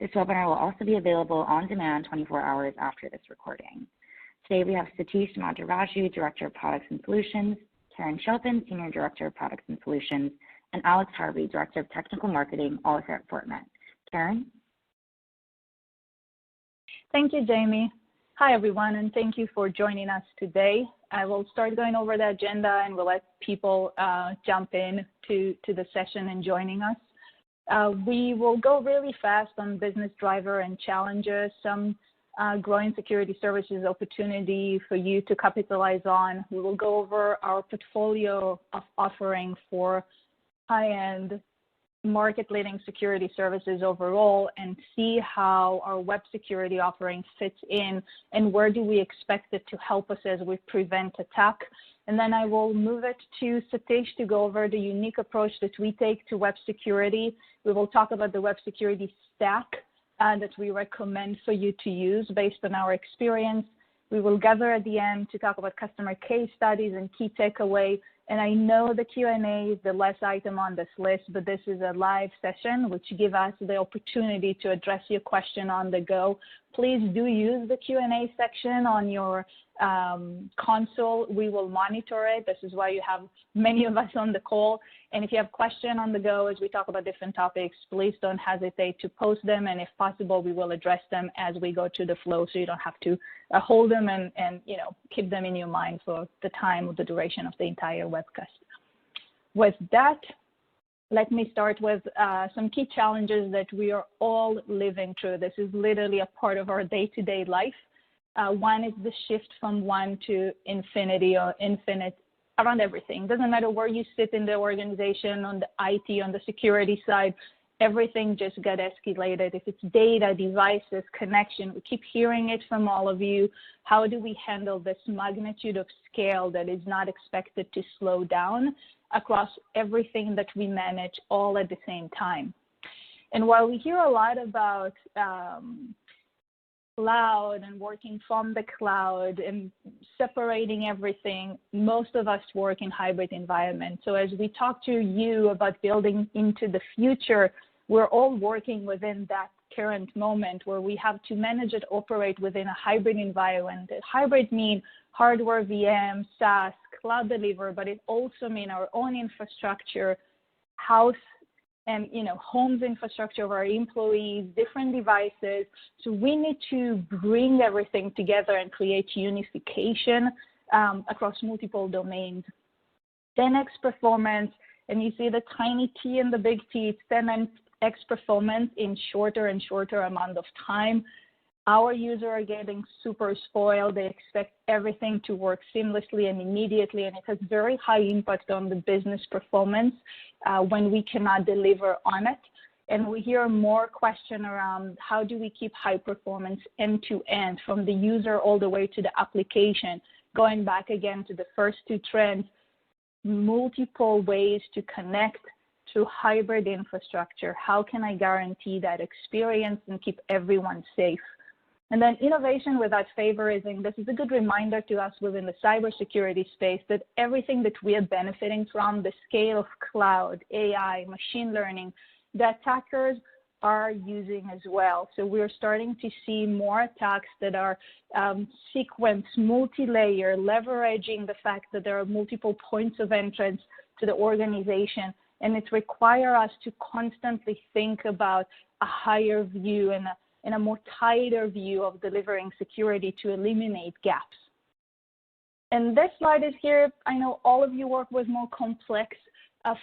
This webinar will also be available on demand 24 hours after this recording. Today we have Satish Madaraju, Director of Products and Solutions, Karen Shelton, Senior Director of Products and Solutions, and Alex Harvey, Director of Technical Marketing, all here at Fortinet. Karen? Thank you, Jamie. Hi, everyone, and thank you for joining us today. I will start going over the agenda and we'll let people jump in to the session and joining us. We will go really fast on business driver and challenges, some growing security services opportunity for you to capitalize on. We will go over our portfolio of offering for high-end market-leading security services overall and see how our web security offering fits in and where do we expect it to help us as we prevent attack. And then I will move it to Satish to go over the unique approach that we take to web security. We will talk about the web security stack that we recommend for you to use based on our experience. We will gather at the end to talk about customer case studies and key takeaway. And I know the Q&A is the last item on this list, but this is a live session, which gives us the opportunity to address your question on the go. Please do use the Q&A section on your console. We will monitor it. This is why you have many of us on the call. And if you have questions on the go as we talk about different topics, please don't hesitate to post them. And if possible, we will address them as we go through the flow so you don't have to hold them and keep them in your mind for the time or the duration of the entire webcast. With that, let me start with some key challenges that we are all living through. This is literally a part of our day-to-day life. One is the shift from one to infinity or infinite around everything. Doesn't matter where you sit in the organization, on the IT, on the security side, everything just got escalated. If it's data, devices, connection, we keep hearing it from all of you. How do we handle this magnitude of scale that is not expected to slow down across everything that we manage all at the same time? And while we hear a lot about cloud and working from the cloud and separating everything, most of us work in hybrid environments. So as we talk to you about building into the future, we're all working within that current moment where we have to manage and operate within a hybrid environment. Hybrid means hardware, VM, SaaS, cloud delivery, but it also means our own infrastructure, house, and homes infrastructure of our employees, different devices. So we need to bring everything together and create unification across multiple domains. 10x performance, and you see the tiny T and the big T, it's 10x performance in shorter and shorter amount of time. Our users are getting super spoiled. They expect everything to work seamlessly and immediately, and it has very high impact on the business performance when we cannot deliver on it. And we hear more question around how do we keep high performance end to end from the user all the way to the application, going back again to the first two trends, multiple ways to connect to hybrid infrastructure. How can I guarantee that experience and keep everyone safe? And then innovation without favorism. This is a good reminder to us within the cybersecurity space that everything that we are benefiting from, the scale of cloud, AI, machine learning, the attackers are using as well. So we're starting to see more attacks that are sequenced, multi-layer, leveraging the fact that there are multiple points of entrance to the organization. And it requires us to constantly think about a higher view and a more tighter view of delivering security to eliminate gaps. And this slide is here. I know all of you work with more complex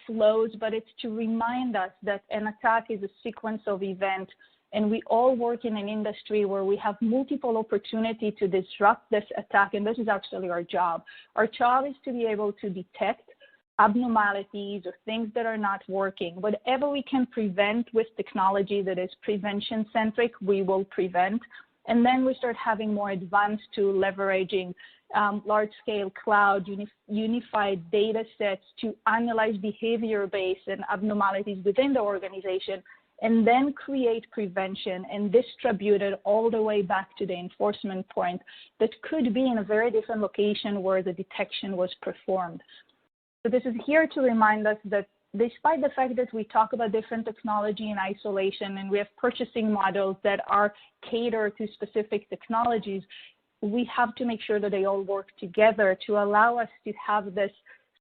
flows, but it's to remind us that an attack is a sequence of events, and we all work in an industry where we have multiple opportunities to disrupt this attack, and this is actually our job. Our job is to be able to detect abnormalities or things that are not working. Whatever we can prevent with technology that is prevention-centric, we will prevent. And then we start having more advanced to leveraging large-scale cloud, unified data sets to analyze behavior-based and abnormalities within the organization, and then create prevention and distribute it all the way back to the enforcement point that could be in a very different location where the detection was performed. So this is here to remind us that despite the fact that we talk about different technology in isolation and we have purchasing models that are catered to specific technologies, we have to make sure that they all work together to allow us to have this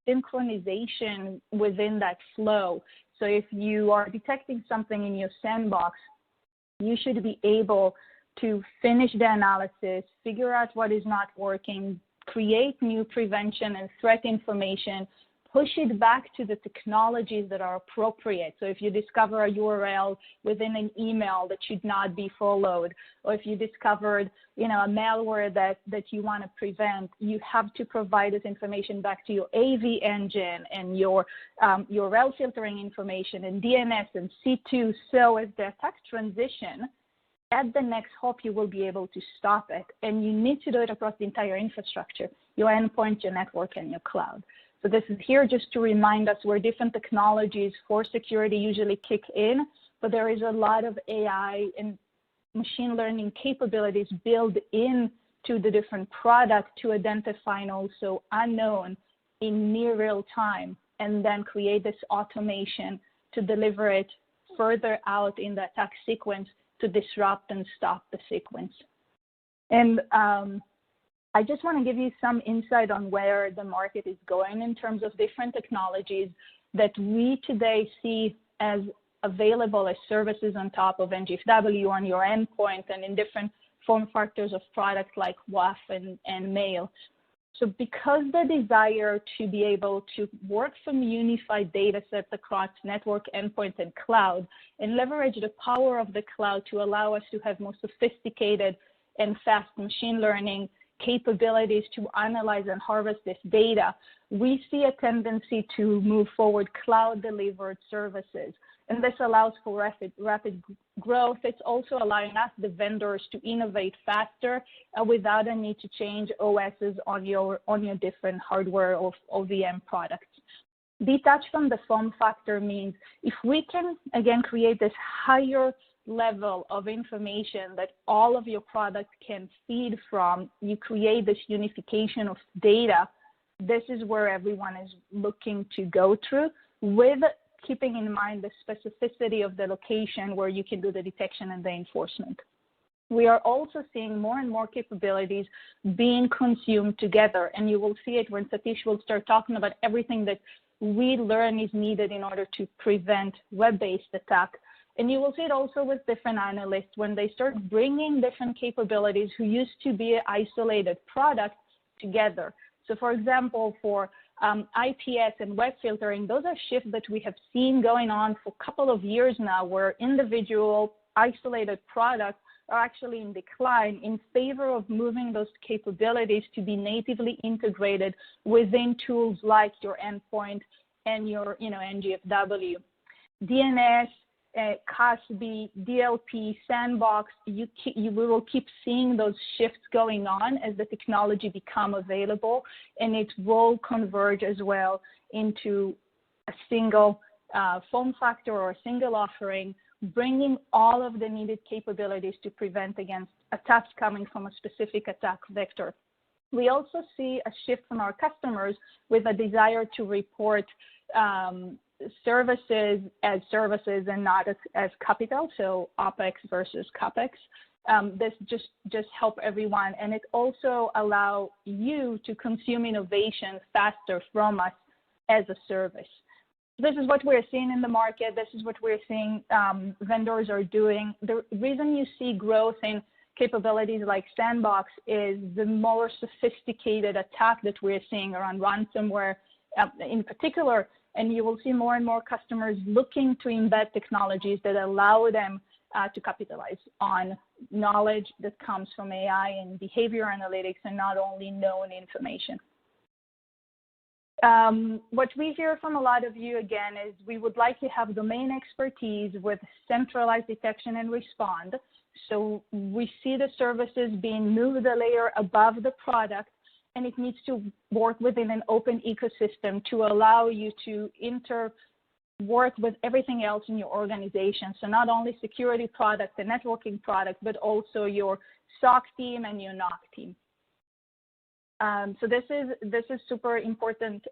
synchronization within that flow. So if you are detecting something in your sandbox, you should be able to finish the analysis, figure out what is not working, create new prevention and threat information, push it back to the technologies that are appropriate. So if you discover a URL within an email that should not be followed, or if you discovered, a malware that you want to prevent, you have to provide this information back to your AV engine and your rel filtering information and DNS and C2. So as the attack transition, at the next hop, you will be able to stop it. And you need to do it across the entire infrastructure, your endpoint, your network, and your cloud. So this is here just to remind us where different technologies for security usually kick in, but there is a lot of AI and machine learning capabilities built into the different products to identify and also unknown in near real time, and then create this automation to deliver it further out in the attack sequence to disrupt and stop the sequence. And I just want to give you some insight on where the market is going in terms of different technologies that we today see as available as services on top of NGFW on your endpoint and in different form factors of products like WAF and mail. So because the desire to be able to work from unified data sets across network, endpoint, and cloud, and leverage the power of the cloud to allow us to have more sophisticated and fast machine learning capabilities to analyze and harvest this data, we see a tendency to move forward cloud-delivered services. And this allows for rapid growth. It's also allowing us, the vendors, to innovate faster without a need to change OSs on your different hardware or OVM products. Detached from the form factor means if we can, again, create this higher level of information that all of your products can feed from, you create this unification of data. This is where everyone is looking to go through, with keeping in mind the specificity of the location where you can do the detection and the enforcement. We are also seeing more and more capabilities being consumed together, and you will see it when Satish will start talking about everything that we learn is needed in order to prevent web-based attack. And you will see it also with different analysts when they start bringing different capabilities who used to be isolated products together. So for example, for IPS and web filtering, those are shifts that we have seen going on for a couple of years now, where individual isolated products are actually in decline in favor of moving those capabilities to be natively integrated within tools like your endpoint and your NGFW. DNS, CASB, DLP, Sandbox, we will keep seeing those shifts going on as the technology become available, and it will converge as well into a single form factor or a single offering, bringing all of the needed capabilities to prevent against attacks coming from a specific attack vector. We also see a shift from our customers with a desire to report services as services and not as capital, so OPEX versus CAPEX. This just help everyone, and it also allow you to consume innovation faster from us as a service. This is what we're seeing in the market. This is what we're seeing vendors are doing. The reason you see growth in capabilities like Sandbox is the more sophisticated attack that we're seeing around ransomware in particular. And you will see more and more customers looking to embed technologies that allow them to capitalize on knowledge that comes from AI and behavior analytics and not only known information. What we hear from a lot of you, again, is we would like to have domain expertise with centralized detection and respond. So we see the services being moved a layer above the product, and it needs to work within an open ecosystem to allow you to work with everything else in your organization. So not only security product and networking product, but also your SOC team and your NOC team. So this is super important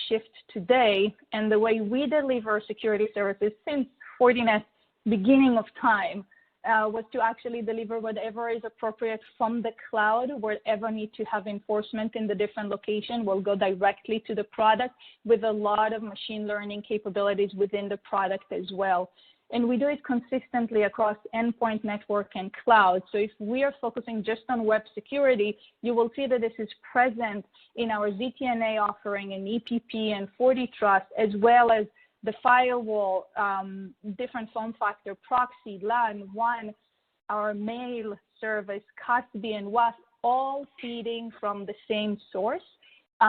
shift today, and the way we deliver security services since Fortinet's beginning of time was to actually deliver whatever is appropriate from the cloud. Wherever need to have enforcement in the different location will go directly to the product with a lot of machine learning capabilities within the product as well. And we do it consistently across endpoint, network, and cloud. So if we are focusing just on web security, you will see that this is present in our ZTNA offering and EPP and FortiTrust, as well as the firewall, different form factor, proxy, LAN, WAN, our mail service, CASB, and WAF, all feeding from the same source,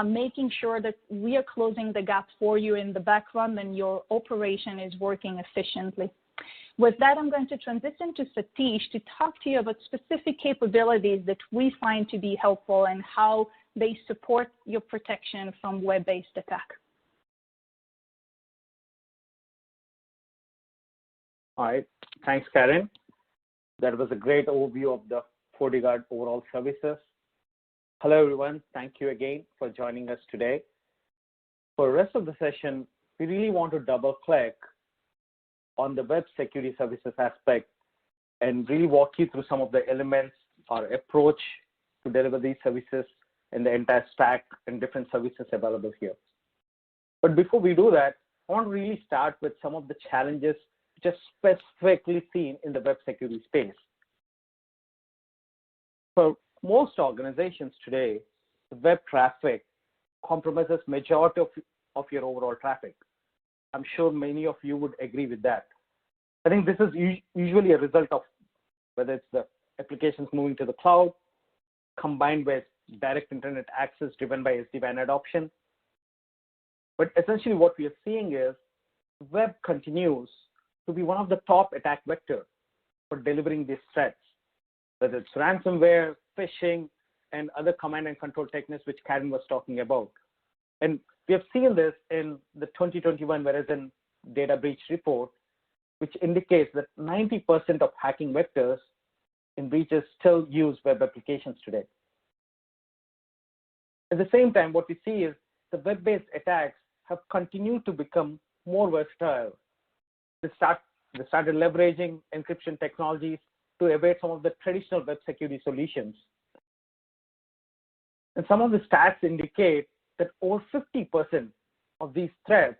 making sure that we are closing the gap for you in the background and your operation is working efficiently. With that, I'm going to transition to Satish to talk to you about specific capabilities that we find to be helpful and how they support your protection from web-based attack. All right, thanks, Karen. That was a great overview of the FortiGuard overall services. Hello, everyone. Thank you again for joining us today. For the rest of the session, we really want to double-click on the web security services aspect and really walk you through some of the elements, our approach to deliver these services, and the entire stack and different services available here. But before we do that, I want to really start with some of the challenges which are specifically seen in the web security space. For most organizations today, the web traffic compromises majority of your overall traffic. I'm sure many of you would agree with that. I think this is usually a result of whether it's the applications moving to the cloud, combined with direct internet access driven by SD-WAN adoption. But essentially what we are seeing is web continues to be one of the top attack vectors for delivering these threats, whether it's ransomware, phishing, and other command and control techniques which Karen was talking about. And we have seen this in the 2021 Verizon data breach report, which indicates that 90% of hacking vectors in breaches still use web applications today. At the same time, what we see is the web-based attacks have continued to become more versatile. They started leveraging encryption technologies to evade some of the traditional web security solutions. And some of the stats indicate that over 50% of these threats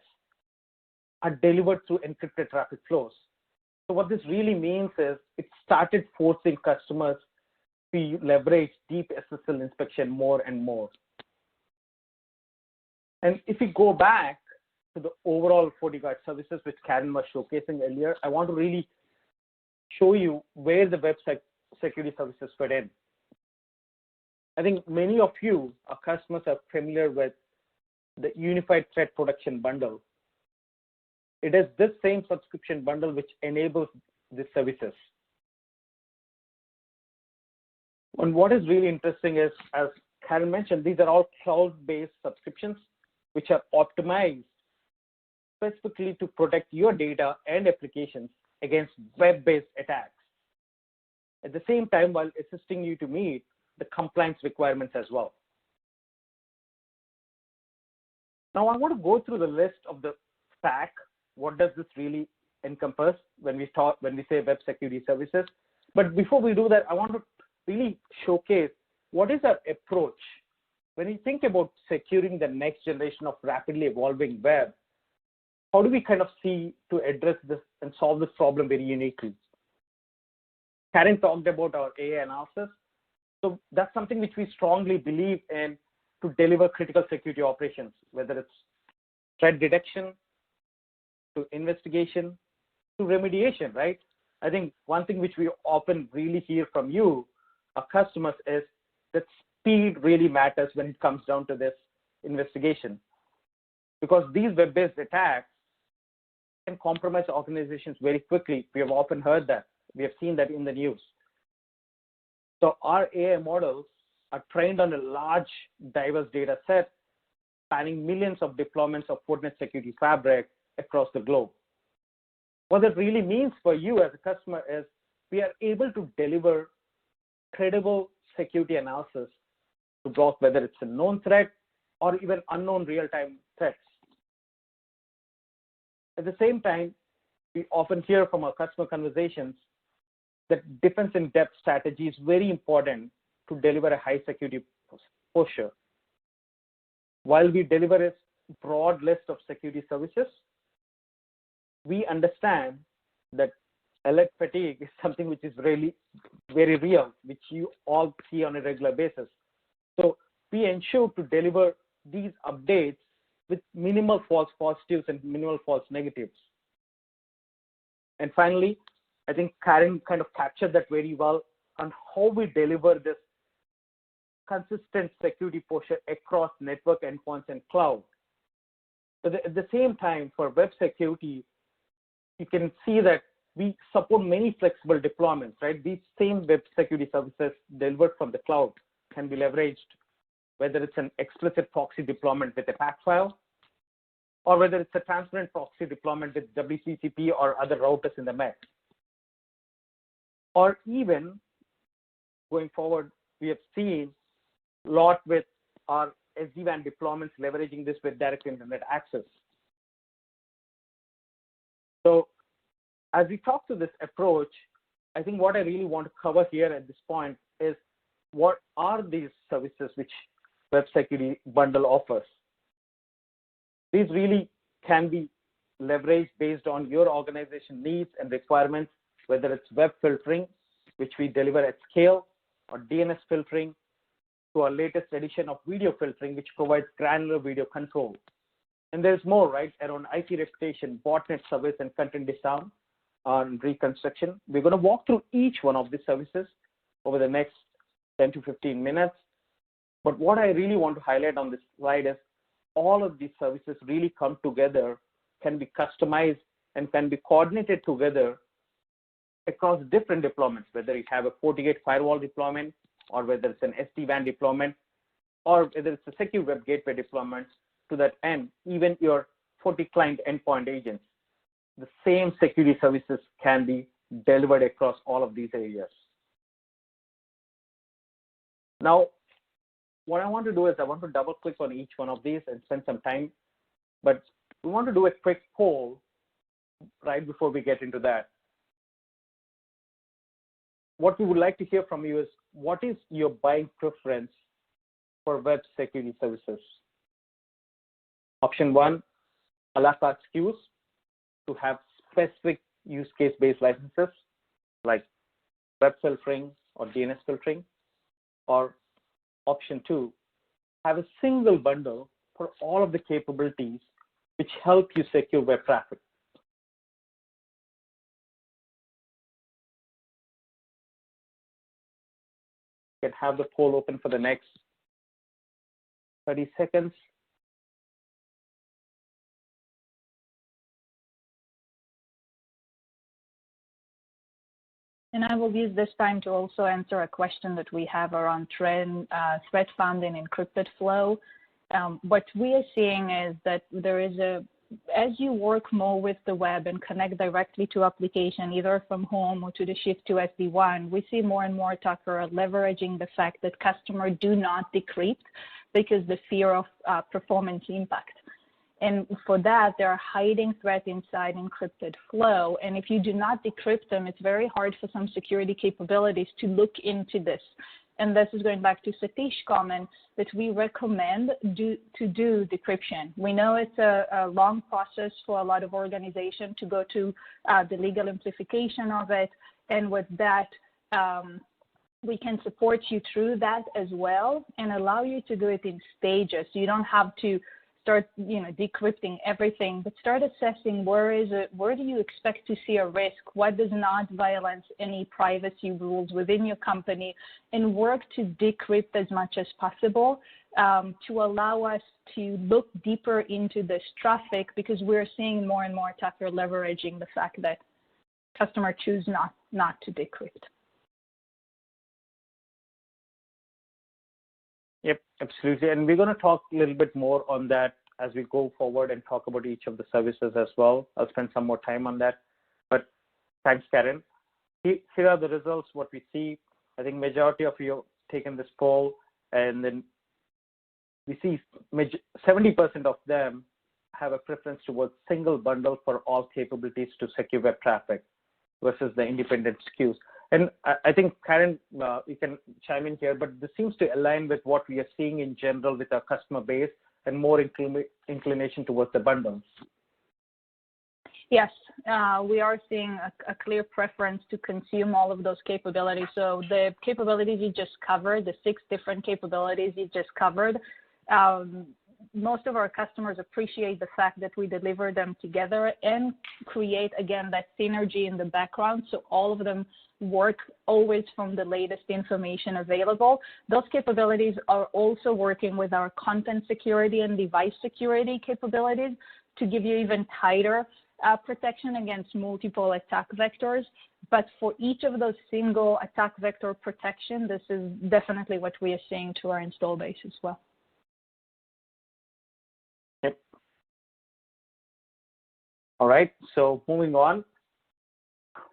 are delivered through encrypted traffic flows. So what this really means is it started forcing customers to leverage deep SSL inspection more and more. And if we go back to the overall FortiGuard services, which Karen was showcasing earlier, I want to really show you where the web security services fit in. I think many of you, our customers, are familiar with the Unified Threat Protection Bundle. It is this same subscription bundle which enables these services. And what is really interesting is, as Karen mentioned, these are all cloud-based subscriptions which are optimized specifically to protect your data and applications against web-based attacks. At the same time, while assisting you to meet the compliance requirements as well. Now, I want to go through the list of the stack. What does this really encompass when we say web security services? But before we do that, I want to really showcase what is our approach. When you think about securing the next generation of rapidly evolving web, how do we kind of see to address this and solve this problem very uniquely? Karen talked about our AI analysis. So that's something which we strongly believe in to deliver critical security operations, whether it's threat detection, to investigation, to remediation, right? I think one thing which we often really hear from you, our customers, is that speed really matters when it comes down to this investigation. Because these web-based attacks can compromise organizations very quickly. We have often heard that. We have seen that in the news. So our AI models are trained on a large, diverse data set, spanning millions of deployments of Fortinet Security Fabric across the globe. What that really means for you as a customer is we are able to deliver credible security analysis to block whether it's a known threat or even unknown real-time threats. At the same time, we often hear from our customer conversations that defense in depth strategy is very important to deliver a high security posture. While we deliver a broad list of security services, we understand that alert fatigue is something which is really very real, which you all see on a regular basis. So we ensure to deliver these updates with minimal false positives and minimal false negatives. And finally, I think Karen kind of captured that very well on how we deliver this consistent security posture across network endpoints and cloud. So at the same time, for web security, you can see that we support many flexible deployments, right? These same web security services delivered from the cloud can be leveraged, whether it's an explicit proxy deployment with a pack file, or whether it's a transparent proxy deployment with WCCP or other routers in the MEC. Or even going forward, we have seen a lot with our SD-WAN deployments leveraging this with direct internet access. So as we talk to this approach, I think what I really want to cover here at this point is what are these services which Web Security Bundle offers. These really can be leveraged based on your organization needs and requirements, whether it's web filtering, which we deliver at scale, or DNS filtering, to our latest edition of video filtering, which provides granular video control. And there's more, right, around IP reputation, botnet service, and content disarm on reconstruction. We're going to walk through each one of these services over the next 10 to 15 minutes. But what I really want to highlight on this slide is all of these services really come together, can be customized, and can be coordinated together across different deployments, whether you have a FortiGate firewall deployment, or whether it's an SD-WAN deployment, or whether it's a secure web gateway deployment. To that end, even your FortiClient endpoint agents, the same security services can be delivered across all of these areas. Now, what I want to do is I want to double click on each one of these and spend some time, but we want to do a quick poll right before we get into that. What we would like to hear from you is, what is your buying preference for web security services? Option 1, a la carte SKUs to have specific use case based licenses like web filtering or DNS filtering. Or option 2, have a single bundle for all of the capabilities which help you secure web traffic. You can have the poll open for the next 30 seconds. And I will use this time to also answer a question that we have around threat found in encrypted flow. What we are seeing is that there is as you work more with the web and connect directly to application, either from home or to the shift to SD-WAN, we see more and more attackers are leveraging the fact that customers do not decrypt because the fear of performance impact. And for that, they're hiding threat inside encrypted flow. And if you do not decrypt them, it's very hard for some security capabilities to look into this. And this is going back to Satish's comment that we recommend to do decryption. We know it's a long process for a lot of organizations to go to the legal implication of it. And with that, we can support you through that as well and allow you to do it in stages. So you don't have to start, decrypting everything, but start assessing where do you expect to see a risk, what does not violate any privacy rules within your company, and work to decrypt as much as possible to allow us to look deeper into this traffic, because we're seeing more and more attackers leveraging the fact that customers choose not to decrypt. Yep, absolutely. And we're going to talk a little bit more on that as we go forward and talk about each of the services as well. I'll spend some more time on that. But thanks, Karen. Here are the results, what we see. I think majority of you have taken this poll. And then we see 70% of them have a preference towards single bundle for all capabilities to secure web traffic versus the independent SKUs. And I think, Karen, you can chime in here, but this seems to align with what we are seeing in general with our customer base and more inclination towards the bundles. Yes, we are seeing a clear preference to consume all of those capabilities. So the capabilities you just covered, the 6 different capabilities you just covered, most of our customers appreciate the fact that we deliver them together and create, again, that synergy in the background. So all of them work always from the latest information available. Those capabilities are also working with our content security and device security capabilities to give you even tighter protection against multiple attack vectors. But for each of those single attack vector protection, this is definitely what we are seeing to our install base as well. Yep. All right, so moving on.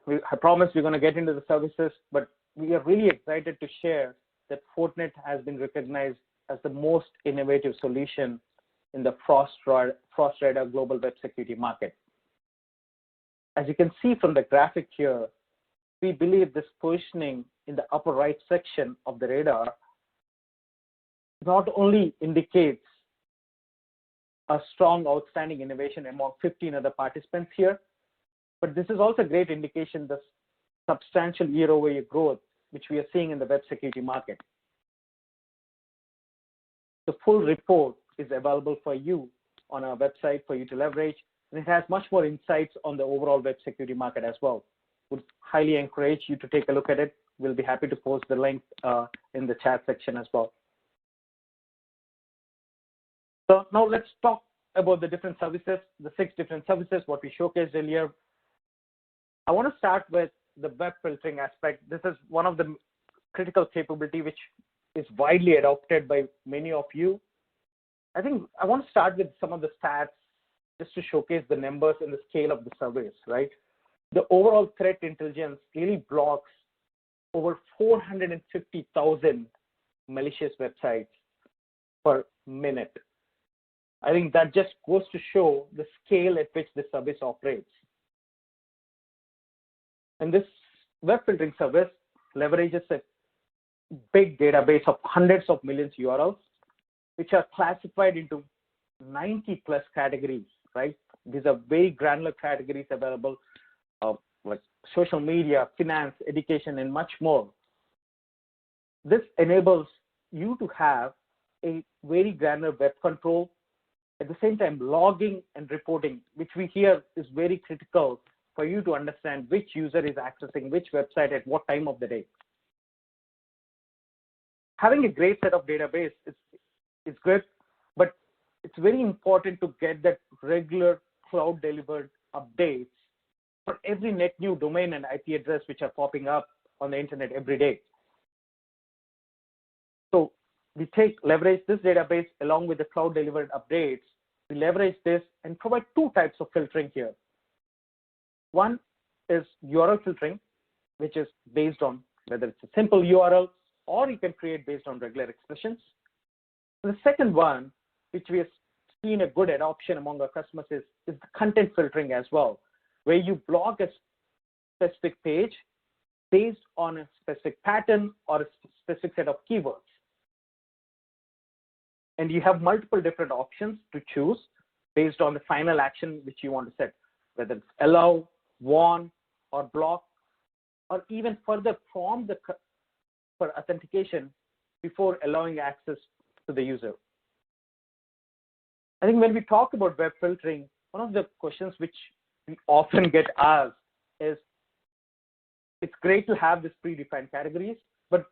I promise we're going to get into the services, but we are really excited to share that Fortinet has been recognized as the most innovative solution in the FrostRadar global web security market. As you can see from the graphic here, we believe this positioning in the upper right section of the radar not only indicates a strong, outstanding innovation among 15 other participants here, but this is also a great indication of the substantial year-over-year growth which we are seeing in the web security market. The full report is available for you on our website for you to leverage, and it has much more insights on the overall web security market as well. Would highly encourage you to take a look at it. We'll be happy to post the link in the chat section as well. So now let's talk about the different services, the 6 different services, what we showcased earlier. I want to start with the web filtering aspect. This is one of the critical capability which is widely adopted by many of you. I think I want to start with some of the stats just to showcase the numbers and the scale of the service, right? The overall threat intelligence really blocks over 450,000 malicious websites per minute. I think that just goes to show the scale at which the service operates. And this web filtering service leverages a big database of hundreds of millions URLs, which are classified into 90 plus categories, right? These are very granular categories available, like social media, finance, education, and much more. This enables you to have a very granular web control, at the same time logging and reporting, which we hear is very critical for you to understand which user is accessing which website at what time of the day. Having a great set of database is good, but it's very important to get that regular cloud delivered updates for every net new domain and IP address which are popping up on the internet every day. So we leverage this database along with the cloud delivered updates. We leverage this and provide 2 types of filtering here. One is URL filtering, which is based on whether it's a simple URL or you can create based on regular expressions. And the second one, which we have seen a good adoption among our customers, is the content filtering as well, where you block a specific page based on a specific pattern or a specific set of keywords. And you have multiple different options to choose based on the final action which you want to set, whether it's allow, warn, or block, or even further form for authentication before allowing access to the user. I think when we talk about web filtering, one of the questions which we often get asked is, it's great to have these predefined categories, but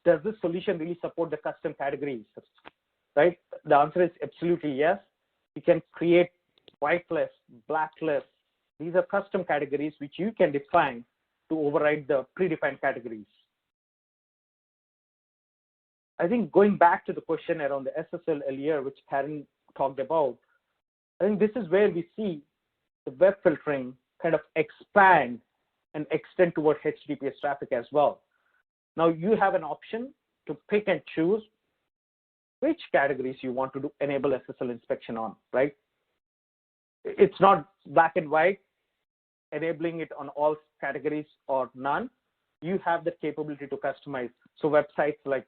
does this solution really support the custom categories, right? The answer is absolutely yes. You can create whitelist, blacklist. These are custom categories which you can define to override the predefined categories. I think going back to the question around the SSL earlier, which Karen talked about, I think this is where we see the web filtering kind of expand and extend toward HTTPS traffic as well. Now you have an option to pick and choose which categories you want to enable SSL inspection on, right? It's not black and white, enabling it on all categories or none. You have the capability to customize. So websites like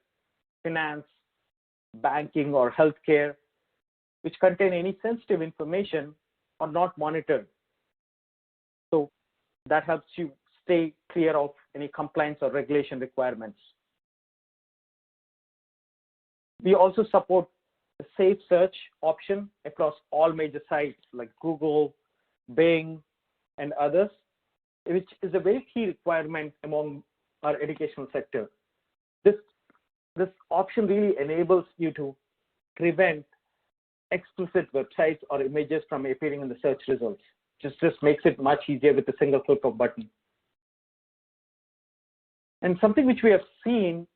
finance, banking, or healthcare, which contain any sensitive information, are not monitored. So that helps you stay clear of any compliance or regulation requirements. We also support a safe search option across all major sites like Google, Bing, and others, which is a very key requirement among our educational sector. This option really enables you to prevent explicit websites or images from appearing in the search results. Just makes it much easier with a single click of button. And something which we have seen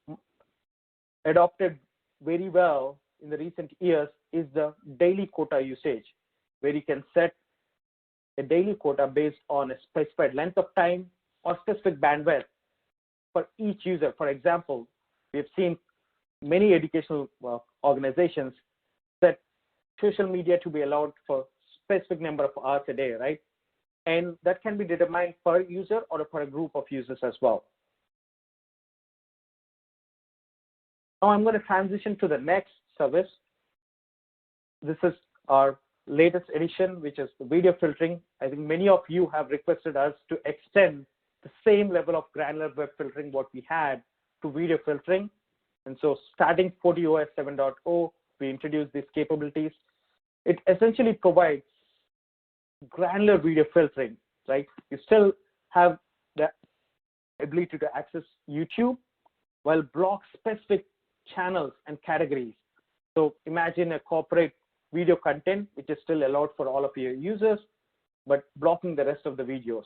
adopted very well in the recent years is the daily quota usage, where you can set a daily quota based on a specified length of time or specific bandwidth for each user. For example, we have seen many educational organizations set social media to be allowed for specific number of hours a day, right? And that can be determined per user or per a group of users as well. Now I'm going to transition to the next service. This is our latest edition, which is the video filtering. I think many of you have requested us to extend the same level of granular web filtering what we had to video filtering. And so starting FortiOS 7.0, we introduced these capabilities. It essentially provides granular video filtering, right? You still have the ability to access YouTube while block specific channels and categories. So imagine a corporate video content, which is still allowed for all of your users, but blocking the rest of the videos.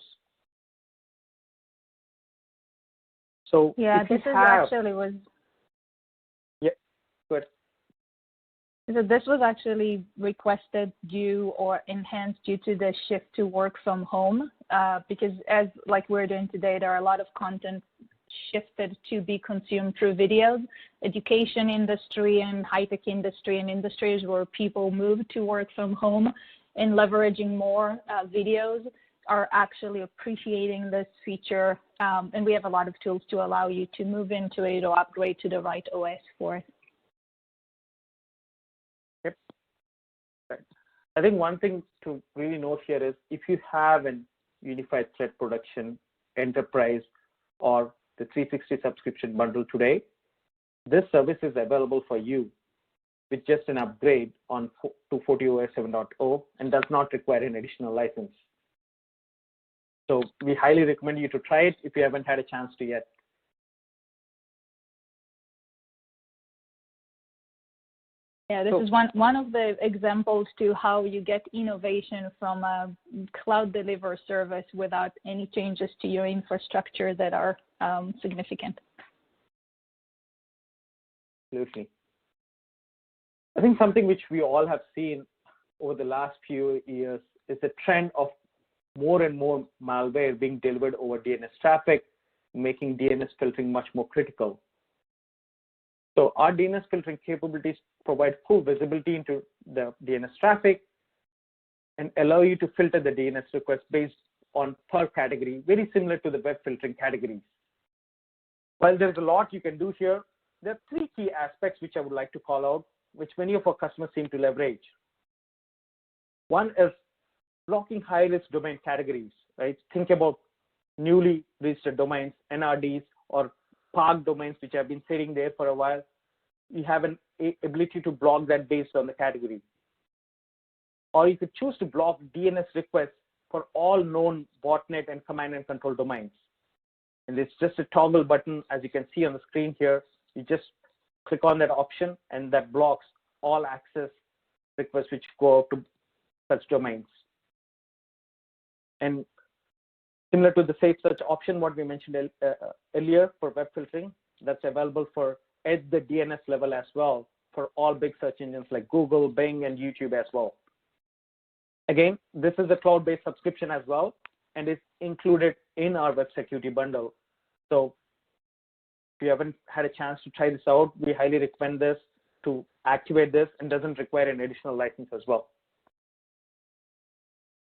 So yeah, this is actually was. Yeah, good. So this was actually requested due or enhanced due to the shift to work from home, because as like we're doing today, there are a lot of content shifted to be consumed through videos. Education industry and high-tech industry and industries where people move to work from home and leveraging more videos are actually appreciating this feature. And we have a lot of tools to allow you to move into it or upgrade to the right OS for it. Yep. Right. I think one thing to really note here is if you have an unified threat production, enterprise, or the 360 subscription bundle today, this service is available for you with just an upgrade on to FortiOS 7.0 and does not require an additional license. So we highly recommend you to try it if you haven't had a chance to yet. Yeah, this is one of the examples to how you get innovation from a cloud deliver service without any changes to your infrastructure that are significant. Absolutely. I think something which we all have seen over the last few years is the trend of more and more malware being delivered over DNS traffic, making DNS filtering much more critical. So our DNS filtering capabilities provide full visibility into the DNS traffic and allow you to filter the DNS requests based on per category, very similar to the web filtering categories. While there's a lot you can do here, there are three key aspects which I would like to call out, which many of our customers seem to leverage. One is blocking high-risk domain categories, right? Think about newly registered domains, NRDs, or parked domains which have been sitting there for a while. You have an ability to block that based on the category. Or you could choose to block DNS requests for all known botnet and command and control domains. And it's just a toggle button, as you can see on the screen here. You just click on that option and that blocks all access requests which go out to such domains. And similar to the safe search option, what we mentioned earlier for web filtering, that's available for at the DNS level as well for all big search engines like Google, Bing, and YouTube as well. Again, this is a cloud-based subscription as well, and it's included in our web security bundle. So if you haven't had a chance to try this out, we highly recommend this. to activate this and doesn't require an additional license as well.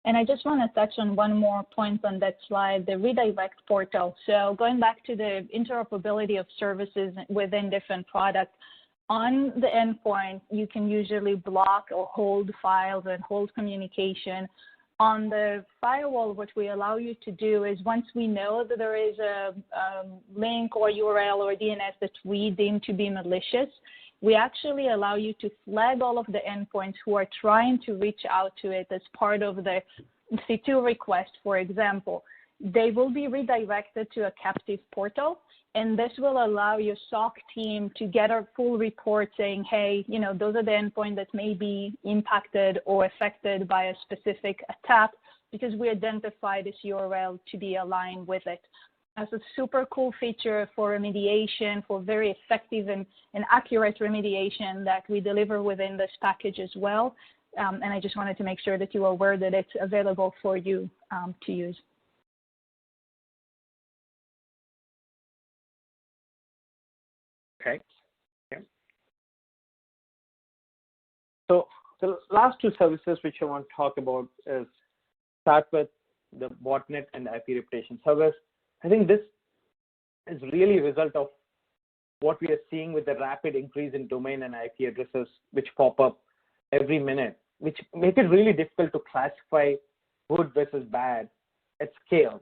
And I just want to touch on one more point on that slide, the redirect portal. So going back to the interoperability of services within different products, on the endpoint, you can usually block or hold files and hold communication. On the firewall, what we allow you to do is once we know that there is a link or URL or DNS that we deem to be malicious, we actually allow you to flag all of the endpoints who are trying to reach out to it as part of the C2 request, for example. They will be redirected to a captive portal, and this will allow your SOC team to get a full report saying, hey, you know, those are the endpoints that may be impacted or affected by a specific attack because we identify this URL to be aligned with it. That's a super cool feature for remediation, for very effective and accurate remediation that we deliver within this package as well. And I just wanted to make sure that you are aware that it's available for you to use. Okay. Yeah. So the last two services which I want to talk about is start with the botnet and IP reputation service. I think this is really a result of what we are seeing with the rapid increase in domain and IP addresses which pop up every minute, which make it really difficult to classify good versus bad at scale.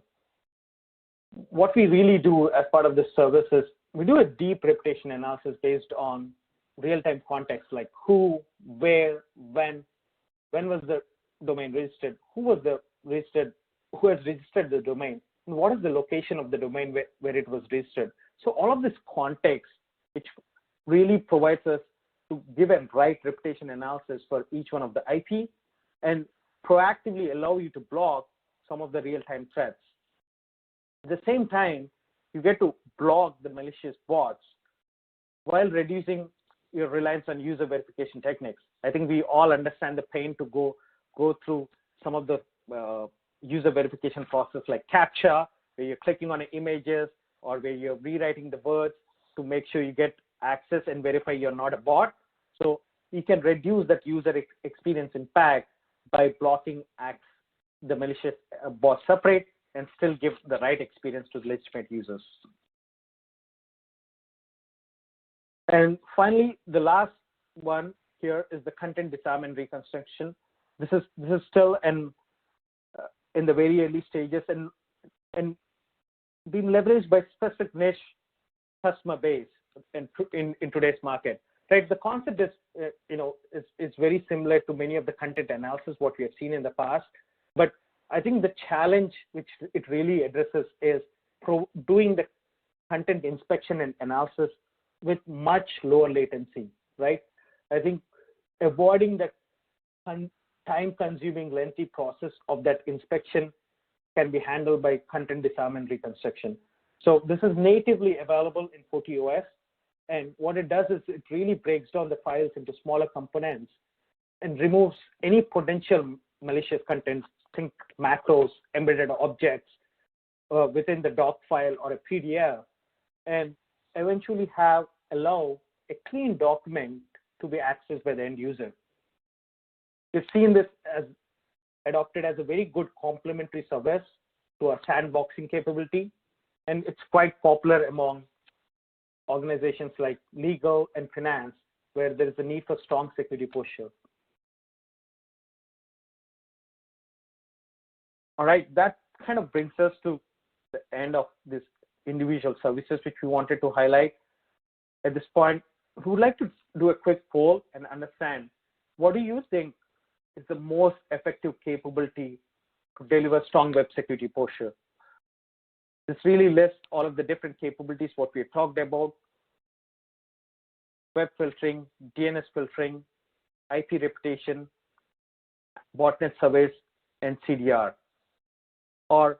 What we really do as part of this service is we do a deep reputation analysis based on real-time context, like who, where, when was the domain registered, who has registered the domain, and what is the location of the domain where it was registered. So all of this context, which really provides us to give a right reputation analysis for each one of the IP and proactively allow you to block some of the real-time threats. At the same time, you get to block the malicious bots while reducing your reliance on user verification techniques. I think we all understand the pain to go through some of the user verification process like CAPTCHA, where you're clicking on images or where you're rewriting the words to make sure you get access and verify you're not a bot. So you can reduce that user experience impact by blocking the malicious bot separate and still give the right experience to the legitimate users. And finally, the last one here is the content disarmament reconstruction. This is still in the very early stages and being leveraged by specific niche customer base in today's market. Right, the concept is is very similar to many of the content analysis what we have seen in the past, but I think the challenge which it really addresses is doing the content inspection and analysis with much lower latency, right? I think avoiding the time-consuming, lengthy process of that inspection can be handled by content disarmament reconstruction. So this is natively available in FortiOS, and what it does is it really breaks down the files into smaller components and removes any potential malicious content, think macros, embedded objects within the doc file or a PDF, and eventually allow a clean document to be accessed by the end user. We've seen this as adopted as a very good complementary service to our sandboxing capability, and it's quite popular among organizations like legal and finance, where there is a need for strong security posture. All right, that kind of brings us to the end of this individual services which we wanted to highlight. At this point, we would like to do a quick poll and understand, what do you think is the most effective capability to deliver strong web security posture? This really lists all of the different capabilities what we have talked about: web filtering, DNS filtering, IP reputation, botnet surveys, and CDR, or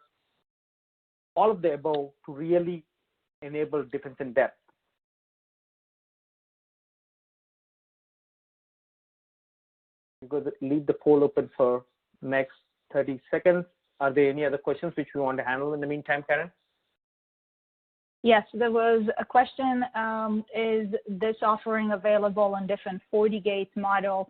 all of the above to really enable defense in depth. I'm going to leave the poll open for next 30 seconds. Are there any other questions which we want to handle in the meantime, Karen? Yes, there was a question, is this offering available on different FortiGate model?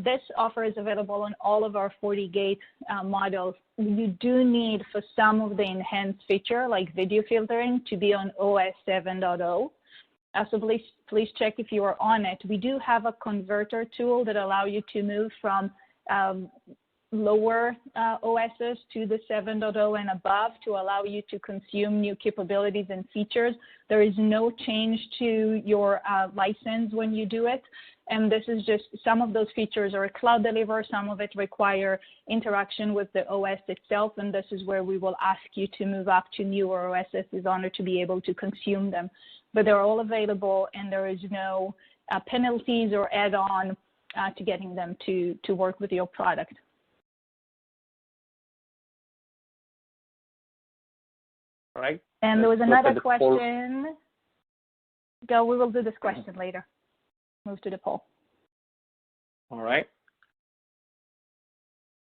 This offer is available on all of our FortiGate models. You do need, for some of the enhanced feature, like video filtering, to be on OS 7.0. So please check if you are on it. We do have a converter tool that allow you to move from lower OSs to the 7.0 and above to allow you to consume new capabilities and features. There is no change to your license when you do it. And this is just, some of those features are cloud delivered, some of it require interaction with the OS itself, and this is where we will ask you to move up to newer OSs in order to be able to consume them. But they're all available, and there is no penalties or add-on to getting them to work with your product. All right. And there was another question. Go, we will do this question later. Move to the poll. All right.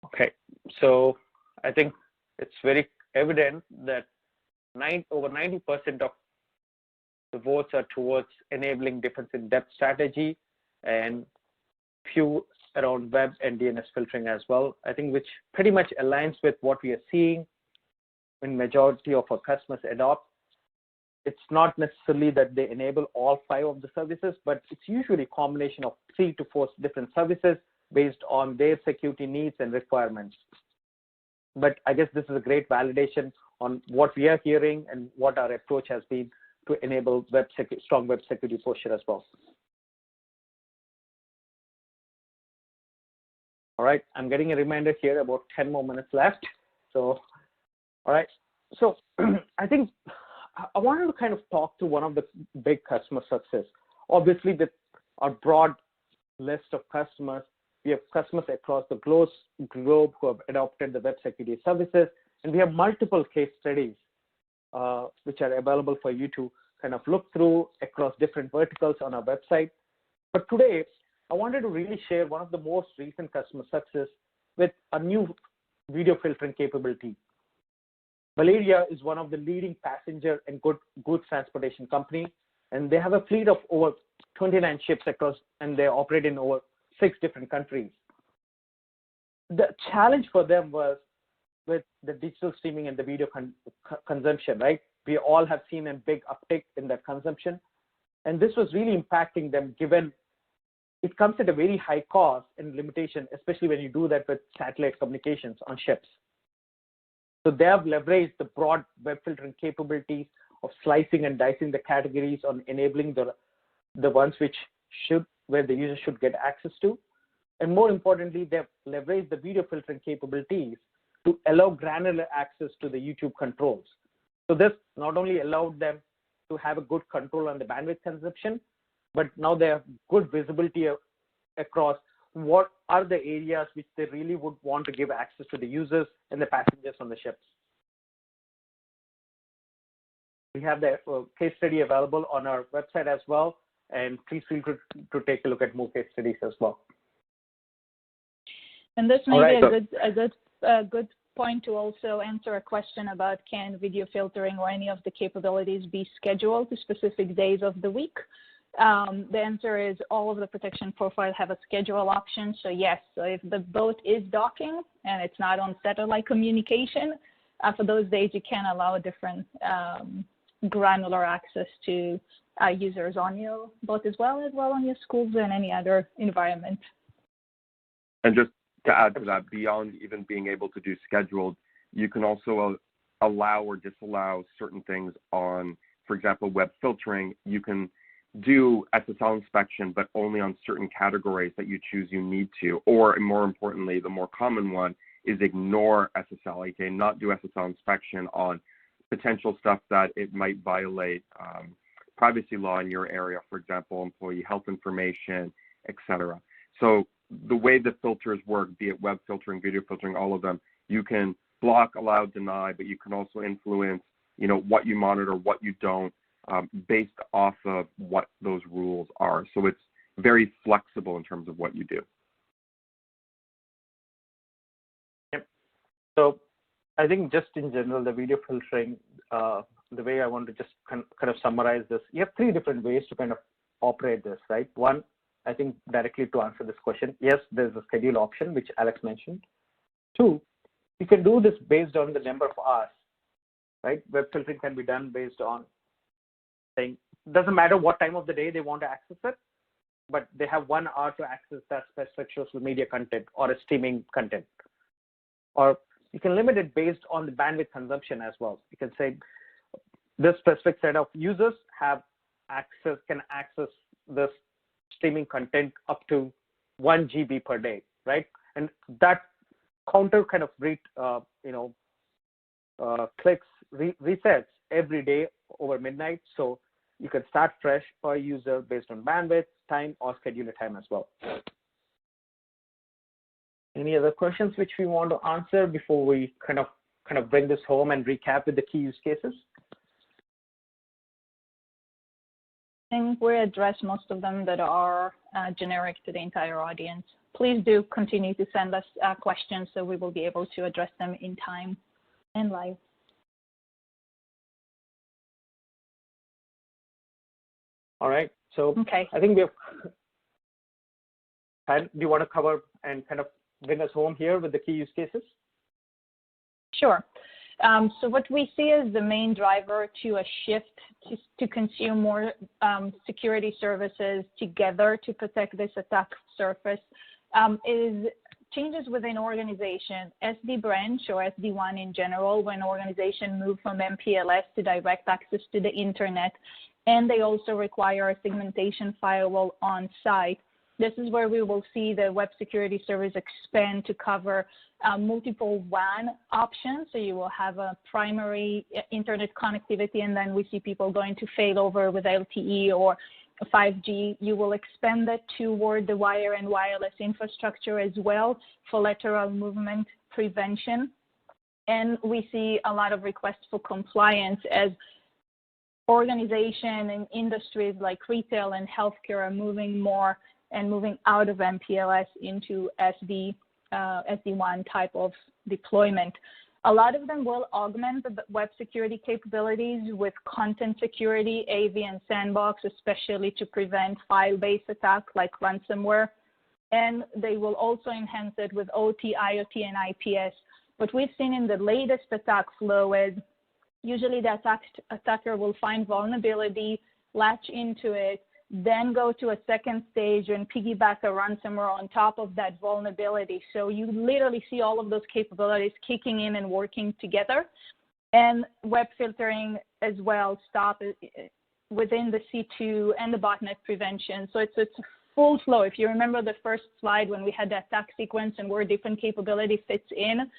Okay. So I think it's very evident that over 90% of the votes are towards enabling difference in depth strategy, and few around web and DNS filtering as well. I think which pretty much aligns with what we are seeing when majority of our customers adopt. It's not necessarily that they enable all 5 of the services, but it's usually a combination of 3 to 4 different services based on their security needs and requirements. But I guess this is a great validation on what we are hearing and what our approach has been to enable strong web security posture as well. All right, I'm getting a reminder here, about 10 more minutes left. So, all right, so I think I wanted to kind of talk to one of the big customer success. Obviously, with our broad list of customers, we have customers across the globe who have adopted the web security services, and we have multiple case studies which are available for you to kind of look through across different verticals on our website. But today, I wanted to really share one of the most recent customer success with a new video filtering capability. Valeria is one of the leading passenger and goods transportation company, and they have a fleet of over 29 ships across, and they operate in over 6 different countries. The challenge for them was with the digital streaming and the video consumption, right? We all have seen a big uptick in that consumption, and this was really impacting them given it comes at a very high cost and limitation, especially when you do that with satellite communications on ships. So they have leveraged the broad web filtering capabilities of slicing and dicing the categories on enabling the ones where the user should get access to. And more importantly, they've leveraged the video filtering capabilities to allow granular access to the YouTube controls. So this not only allowed them to have a good control on the bandwidth consumption, but now they have good visibility across what are the areas which they really would want to give access to the users and the passengers on the ships. We have the case study available on our website as well, and please feel free to take a look at more case studies as well. And this may be a good point to also answer a question about can video filtering or any of the capabilities be scheduled to specific days of the week. The answer is all of the protection profiles have a schedule option. So yes, so if the boat is docking and it's not on satellite communication, for those days you can allow a different granular access to users on your boat as well on your schools and any other environment. And just to add to that, beyond even being able to do scheduled, you can also allow or disallow certain things on, for example, web filtering. You can do SSL inspection, but only on certain categories that you choose you need to. Or more importantly, the more common one is ignore SSL, okay, not do SSL inspection on potential stuff that it might violate privacy law in your area, for example, employee health information, etc. So the way the filters work, be it web filtering, video filtering, all of them, you can block, allow, deny, but you can also influence, what you monitor, what you don't, based off of what those rules are. So it's very flexible in terms of what you do. Yep. So I think just in general, the video filtering, the way I want to just kind of summarize this, you have three different ways to kind of operate this, right? One, I think directly to answer this question, yes, there's a schedule option, which Alex mentioned. Two, you can do this based on the number of hours, right? Web filtering can be done based on saying, doesn't matter what time of the day they want to access it, but they have 1 hour to access that specific social media content or a streaming content. Or you can limit it based on the bandwidth consumption as well. You can say this specific set of users can access this streaming content up to 1 GB per day, right? And that counter kind of clicks resets every day over midnight. So you can start fresh per user based on bandwidth, time, or scheduler time as well. Any other questions which we want to answer before we kind of bring this home and recap with the key use cases? I think we addressed most of them that are generic to the entire audience. Please do continue to send us questions so we will be able to address them in time and live. All right, so okay. I think we have, do you want to cover and kind of bring us home here with the key use cases? Sure. So what we see as the main driver to a shift to consume more security services together to protect this attack surface is changes within organization, SD branch or SD-WAN in general, when organization move from MPLS to direct access to the internet, and they also require a segmentation firewall on site. This is where we will see the web security service expand to cover multiple WAN options. So you will have a primary internet connectivity, and then we see people going to failover with LTE or 5G. You will expand that toward the wire and wireless infrastructure as well for lateral movement prevention. And we see a lot of requests for compliance as organization and industries like retail and healthcare are moving more and moving out of MPLS into SD-WAN type of deployment. A lot of them will augment the web security capabilities with content security, AV, and sandbox, especially to prevent file-based attacks like ransomware. And they will also enhance it with OT, IoT, and IPS. What we've seen in the latest attack flow is usually the attacker will find vulnerability, latch into it, then go to a second stage and piggyback a ransomware on top of that vulnerability. So you literally see all of those capabilities kicking in and working together. And web filtering as well stop within the C2 and the botnet prevention. So it's a full flow. If you remember the first slide when we had the attack sequence and where different capability fits in,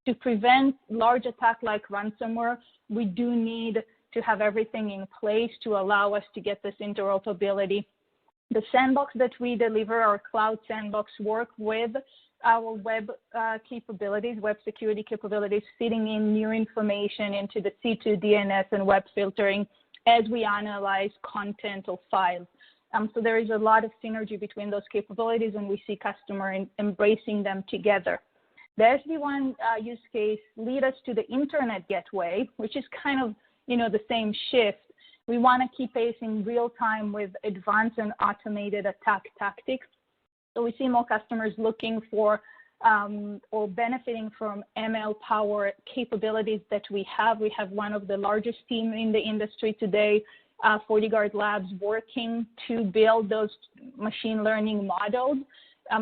to prevent large attack like ransomware, we do need to have everything in place to allow us to get this interoperability. The sandbox that we deliver, our cloud sandbox, work with our web capabilities, web security capabilities, feeding in new information into the C2 DNS and web filtering as we analyze content or files. So there is a lot of synergy between those capabilities, and we see customers embracing them together. The SD-WAN use case lead us to the internet gateway, which is kind of the same shift. We want to keep pace in real time with advanced and automated attack tactics. So we see more customers looking for or benefiting from ML power capabilities that we have. We have one of the largest teams in the industry today, FortiGuard Labs, working to build those machine learning models.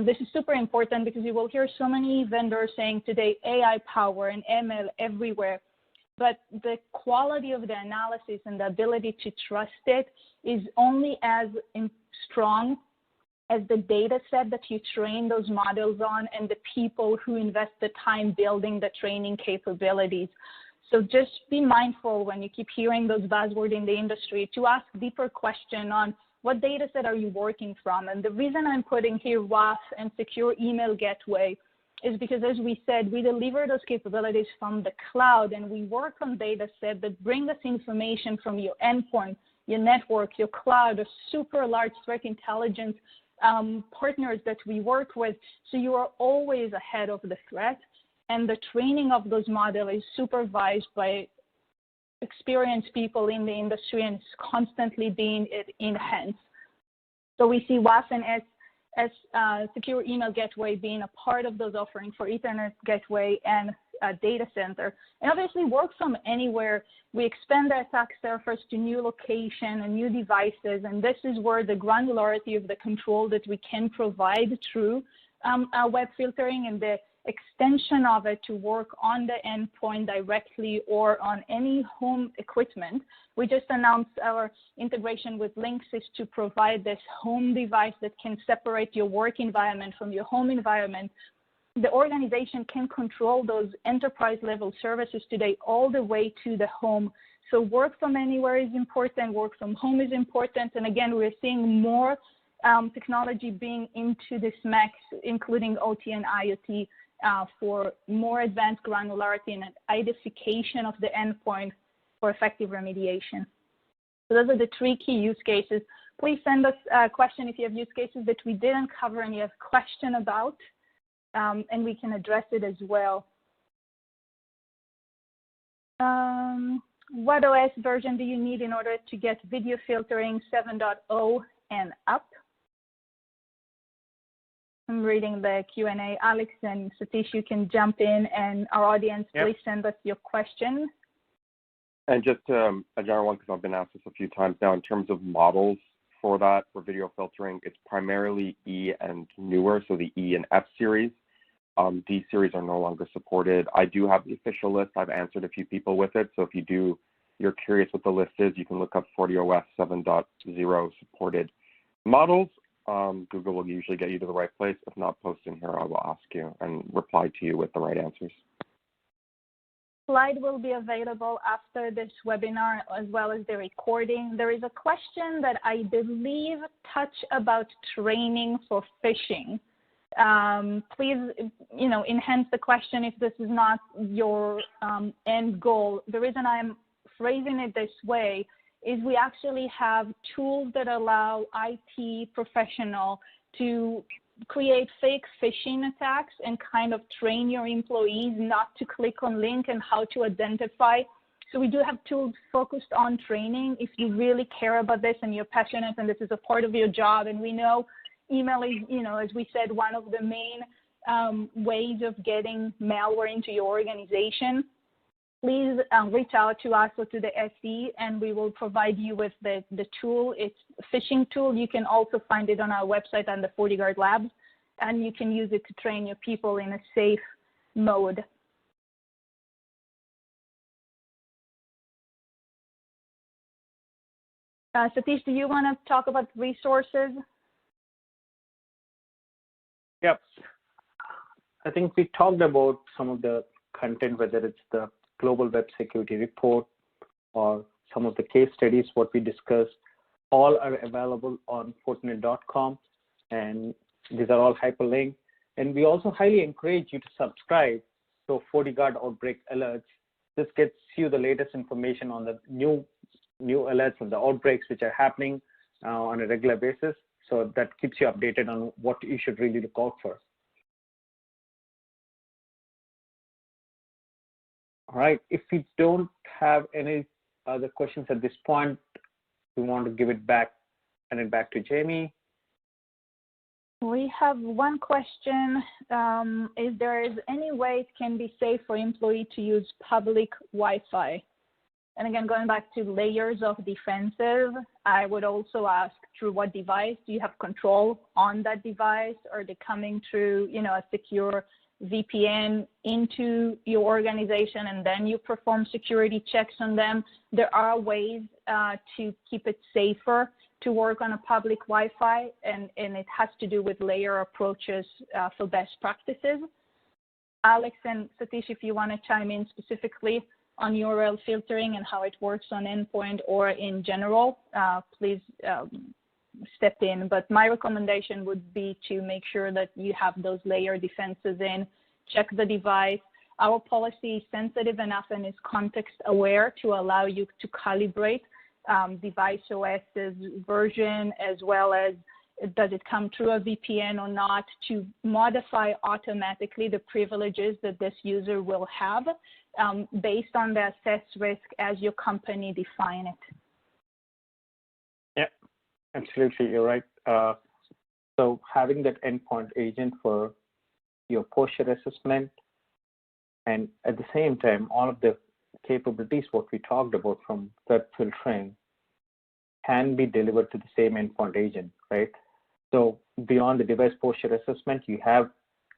This is super important because you will hear so many vendors saying today AI power and ML everywhere. But the quality of the analysis and the ability to trust it is only as strong as the data set that you train those models on and the people who invest the time building the training capabilities. So just be mindful when you keep hearing those buzzwords in the industry to ask deeper questions on what data set are you working from. And the reason I'm putting here WAF and secure email gateway is because, as we said, we deliver those capabilities from the cloud, and we work on data set that bring us information from your endpoint, your network, your cloud, a super large threat intelligence partners that we work with. So you are always ahead of the threat. and the training of those models is supervised by experienced people in the industry and is constantly being enhanced. So we see WAF and secure email gateway being a part of those offerings for Ethernet gateway and data center. And obviously work from anywhere. We expand the attack surface to new location and new devices, and this is where the granularity of the control that we can provide through web filtering and the extension of it to work on the endpoint directly or on any home equipment. We just announced our integration with Linksys to provide this home device that can separate your work environment from your home environment. The organization can control those enterprise level services today all the way to the home. So work from anywhere is important, work from home is important. And again, we're seeing more technology being into this mix, including OT and IoT, for more advanced granularity and identification of the endpoint for effective remediation. So those are the 3 key use cases. Please send us a question if you have use cases that we didn't cover and you have a question about, and we can address it as well. What OS version do you need in order to get video filtering 7.0 and up? I'm reading the Q&A. Alex and Satish, you can jump in, and our audience, please send us your question. And just a general one, because I've been asked this a few times now, in terms of models for that, for video filtering, it's primarily E and newer, so the E and F series. D series are no longer supported. I do have the official list. I've answered a few people with it, so if you're curious what the list is, you can look up FortiOS 7.0 supported models. Google will usually get you to the right place. If not, post in here, I will ask you and reply to you with the right answers. Slide will be available after this webinar as well as the recording. There is a question that I believe touched about training for phishing. Please, enhance the question if this is not your end goal. The reason I'm phrasing it this way is we actually have tools that allow IT professional to create fake phishing attacks and kind of train your employees not to click on link and how to identify. So we do have tools focused on training. If you really care about this and you're passionate and this is a part of your job, and we know email is, as we said, one of the main ways of getting malware into your organization, please reach out to us or to the SE, and we will provide you with the tool. It's a phishing tool. You can also find it on our website and the FortiGuard Labs, and you can use it to train your people in a safe mode. Satish, do you want to talk about resources? Yep. I think we talked about some of the content, whether it's the Global Web Security Report or some of the case studies, what we discussed. All are available on Fortinet.com, and these are all hyperlinked. And we also highly encourage you to subscribe to FortiGuard Outbreak Alerts. This gets you the latest information on the new alerts of the outbreaks which are happening on a regular basis. So that keeps you updated on what you should really look out for. All right, if we don't have any other questions at this point, we want to give it back, and it back to Jamie. We have one question. If there is any way it can be safe for employee to use public Wi-Fi? And again, going back to layers of defensive, I would also ask through what device do you have control on that device? Are they coming through, a secure VPN into your organization and then you perform security checks on them? There are ways to keep it safer to work on a public Wi-Fi, and it has to do with layer approaches for best practices. Alex and Satish, if you want to chime in specifically on URL filtering and how it works on endpoint or in general, please step in. But my recommendation would be to make sure that you have those layer defenses in, check the device. Our policy is sensitive enough and is context aware to allow you to calibrate device OS's version as well as does it come through a VPN or not, to modify automatically the privileges that this user will have based on the assessed risk as your company define it. Yeah, absolutely, you're right. So having that endpoint agent for your posture assessment, and at the same time, all of the capabilities what we talked about from web filtering can be delivered to the same endpoint agent, right? So beyond the device posture assessment, you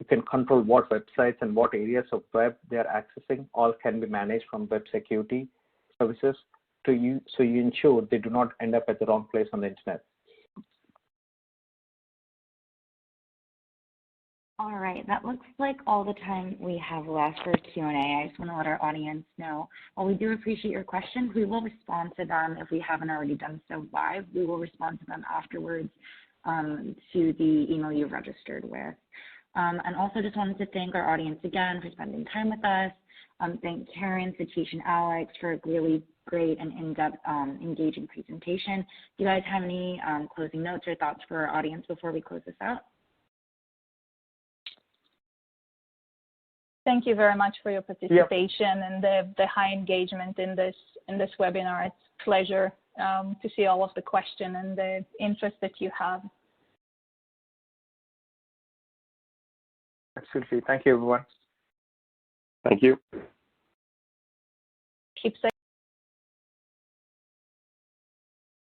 can control what websites and what areas of web they are accessing. All can be managed from web security services so you ensure they do not end up at the wrong place on the internet. All right, that looks like all the time we have left for Q&A. I just want to let our audience know, while we do appreciate your questions, we will respond to them if we haven't already done so live. We will respond to them afterwards to the email you've registered with. And also just wanted to thank our audience again for spending time with us. Thank Karen, Satish, and Alex for a really great and in-depth, engaging presentation. Do you guys have any closing notes or thoughts for our audience before we close this out? Thank you very much for your participation and the high engagement in this webinar. It's a pleasure to see all of the questions and the interest that you have. Absolutely. Thank you, everyone. Thank you. Keep safe.